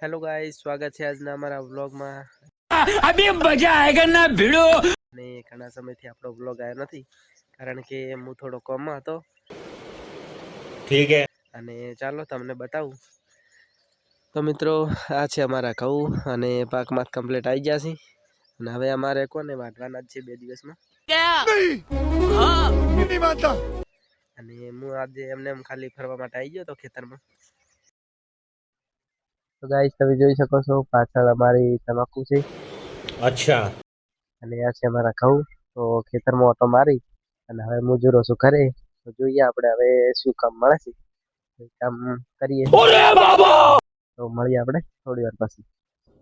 Hello guys, स्वागत है આજના અમારા વ્લોગમાં। अभी मजा आएगा ना भिड़ो। ને ઘણા સમયથી આપણો વ્લોગ આવ્યો નથી કારણ કે હું થોડો કોમમાં હતો। ठीक है। અને ચાલો તમને બતાવું। તો મિત્રો આ છે અમારા ઘઉં અને પાકમાં કમ્પ્લીટ આવી ગયા છે અને હવે અમારે કોને વાઢવાના જ છે 2 દિવસમાં। नहीं मानता। અને હું આજે એમને એમ ખાલી ફરવા માટે આવી ગયો તો ખેતરમાં। તો ગાઈસ તમે જોઈ શકો છો પાછળ અમારી તમાકુ છે अच्छा। અને આ છે અમારા ઘઉં। તો ખેતરમાં ઓટો મારી અને હવે મજૂરો શું કરે તો જોઈએ આપણે હવે શું કામ મળે છે એ કામ કરીએ। अरे बाबा। તો મળીએ આપણે થોડી વાર પછી।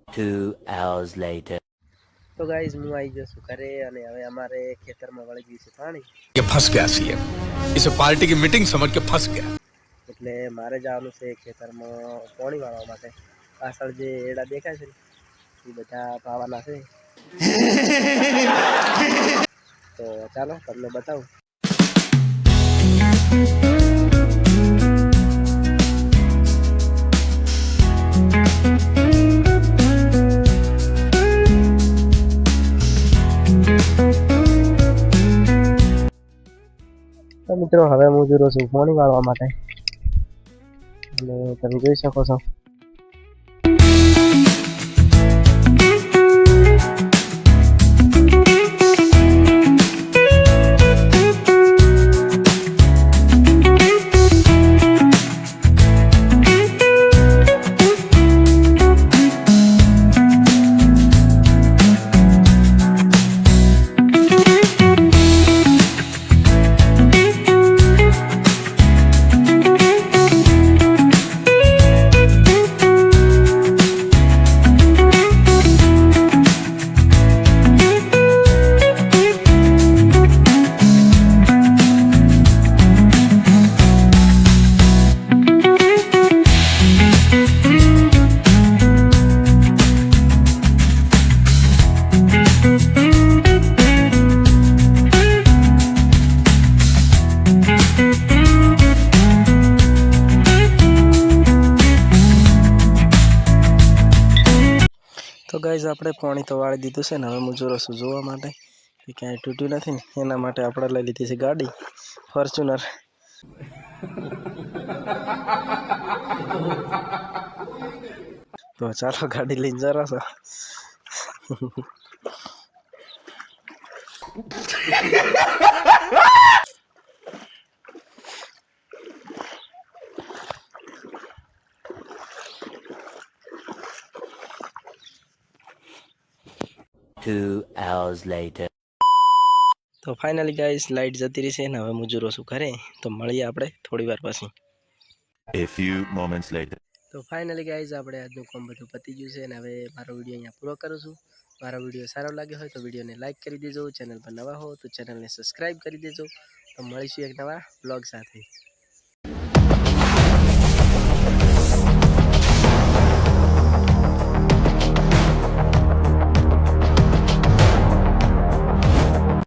2 hours later। તો ગાઈસ હું આવી ગયો છું ઘરે અને હવે અમારે ખેતરમાં વળી ગયું છે પાણી ये फंस गया सीएम इसे पार्टी की मीटिंग समझ के फंस गया। એટલે મારે જવાનું છે ખેતરમાં પાણી વાળવા માટે। પાછળ જે એડા દેખાય છે ને એ બધા પાવાના છે। તો ચાલો તમને બતાવું। તો મિત્રો હવે હું જુરો છું પાણી વાળવા માટે અને તમે જોઈ શકો છો। તો ગાઈઝ આપણે પાણી તો વાળી દીધું છે ને હવે મજૂરો શું જોવા માટે કે ક્યાંય તૂટ્યું નથી ને એના માટે આપણે લઈ લીધી છે ગાડી ફોર્ચ્યુનર। તો ચાલો ગાડી લઈને જરા છો। 2 hours later। તો ફાઇનલી ગાઈસ લાઈટ જતી રહી છે ને હવે મજૂરો શું કરે તો મળીએ આપણે થોડી વાર પછી। A few moments later. તો ફાઇનલી ગાઈઝ આપણે આજનું કામ બધું પતી ગયું છે અને હવે મારો વિડીયો અહીંયા પૂરો કરું છું। મારો વિડીયો સારો લાગ્યો હોય તો વિડીયોને લાઇક કરી દેજો, ચેનલ પર નવા હો તો ચેનલને સબસ્ક્રાઈબ કરી દેજો। તો મળીશું એક નવા બ્લોગ સાથે।